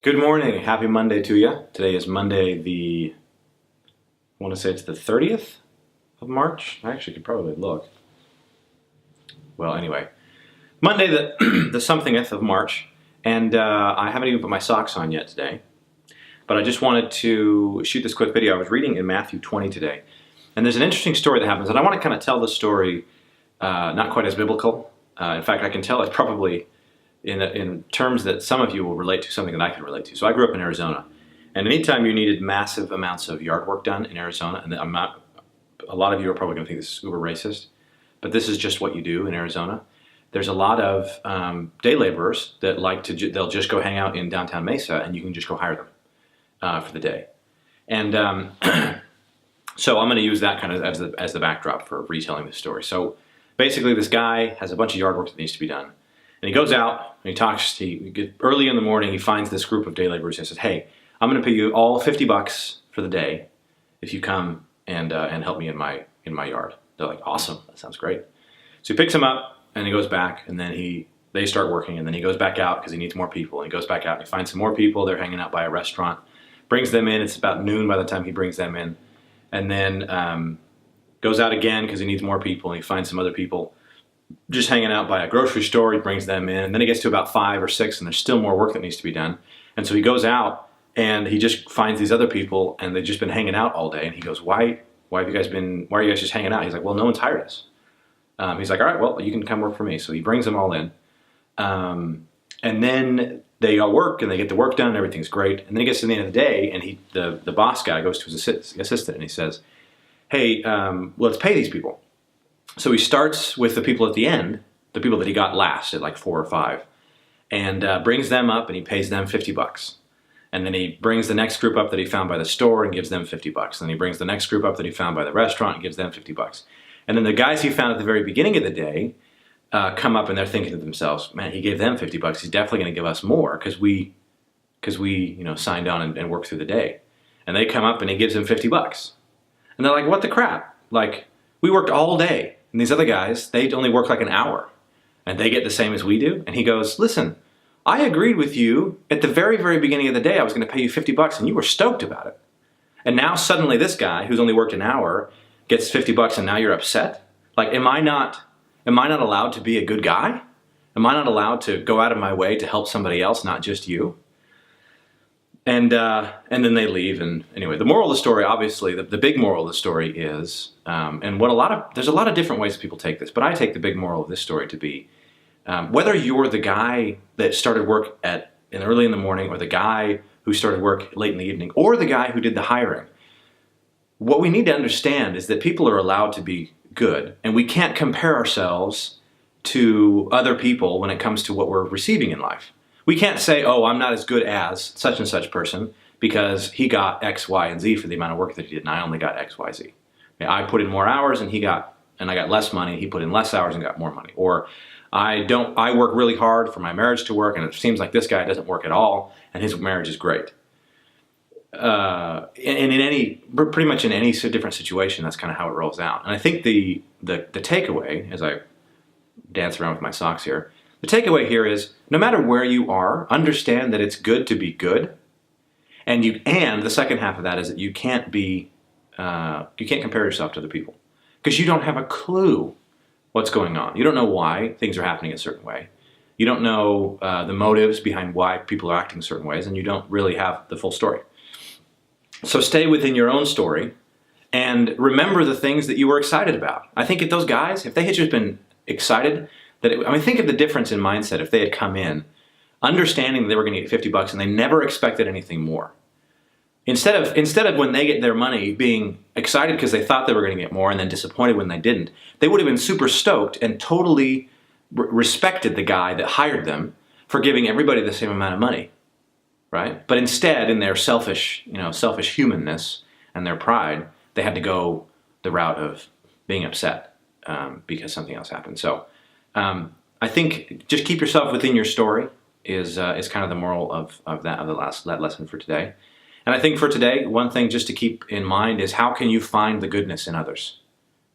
Good morning. Happy Monday to you. Today is Monday I want to say it's the 30th of March. I actually could probably look. Well, anyway, Monday the somethingth of March, and I haven't even put my socks on yet today. But I just wanted to shoot this quick video. I was reading in Matthew 20 today, and there's an interesting story that happens, and I want to kind of tell the story not quite as biblical. In fact, I can tell it's probably in terms that some of you will relate to, something that I can relate to. So I grew up in Arizona, and anytime you needed massive amounts of yard work done in Arizona, and a lot of you are probably going to think this is uber racist, but this is just what you do in Arizona. There's a lot of day laborers that they'll just go hang out in downtown Mesa, and you can just go hire them for the day. And so I'm going to use that kind of as the backdrop for retelling this story. So basically, this guy has a bunch of yard work that needs to be done. And he goes out and he talks, early in the morning, he finds this group of day laborers and says, "Hey, I'm going to pay you all $50 for the day if you come and help me in my yard." They're like, "Awesome, that sounds great." So he picks them up and he goes back, and then they start working, and then he goes back out because he needs more people. And he goes back out and he finds some more people. They're hanging out by a restaurant, brings them in. It's about noon by the time he brings them in, and then goes out again because he needs more people, and he finds some other people just hanging out by a grocery store. He brings them in, and then he gets to about 5 or 6, and there's still more work that needs to be done. And so he goes out and he just finds these other people, and they've just been hanging out all day. And he goes, why are you guys just hanging out?" He's like, "Well, no one's hired us." He's like, "All right, well, you can come work for me." So he brings them all in, and then they all work and they get the work done and everything's great. And then he gets to the end of the day, and the boss guy goes to his assistant and he says, "Hey, let's pay these people." So he starts with the people at the end, the people that he got last at like 4 or 5, and brings them up, and he pays them $50. And then he brings the next group up that he found by the store and gives them $50. And then he brings the next group up that he found by the restaurant and gives them $50. And then the guys he found at the very beginning of the day come up, and they're thinking to themselves, "Man, he gave them $50. He's definitely going to give us more because we signed on and worked through the day." And they come up and he gives them $50. And they're like, "What the crap? Like, we worked all day. And these other guys, they only work like an hour, and they get the same as we do." And he goes, "Listen, I agreed with you at the very, very beginning of the day. I was going to pay you $50, and you were stoked about it. And now suddenly this guy who's only worked an hour gets $50, and now you're upset? Like, am I not allowed to be a good guy? Am I not allowed to go out of my way to help somebody else, not just you?" And then they leave. And anyway, the moral of the story, obviously, the big moral of the story is, there's a lot of different ways people take this, but I take the big moral of this story to be, whether you're the guy that started work early in the morning, or the guy who started work late in the evening, or the guy who did the hiring, what we need to understand is that people are allowed to be good, and we can't compare ourselves to other people when it comes to what we're receiving in life. We can't say, "Oh, I'm not as good as such and such person because he got X, Y, and Z for the amount of work that he did, and I only got X, Y, Z. I put in more hours and I got less money, and he put in less hours and got more money." Or I work really hard for my marriage to work, and it seems like this guy doesn't work at all and his marriage is great. And pretty much in any different situation, that's kind of how it rolls out. And I think the takeaway, as I dance around with my socks here, the takeaway here is, no matter where you are, understand that it's good to be good. And the second half of that is that you can't compare yourself to other people, because you don't have a clue what's going on. You don't know why things are happening a certain way. You don't know the motives behind why people are acting certain ways, and you don't really have the full story. So stay within your own story and remember the things that you were excited about. I think if those guys, if they had just been excited, think of the difference in mindset if they had come in understanding that they were going to get $50 and they never expected anything more. Instead of when they get their money being excited because they thought they were going to get more and then disappointed when they didn't, they would have been super stoked and totally respected the guy that hired them for giving everybody the same amount of money, right? But instead, in their selfish humanness and their pride, they had to go the route of being upset because something else happened. So I think just keep yourself within your story is kind of the moral of that lesson for today. And I think for today, one thing just to keep in mind is, how can you find the goodness in others,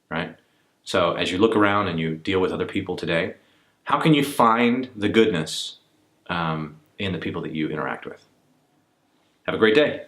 right? So as you look around and you deal with other people today, how can you find the goodness in the people that you interact with? Have a great day.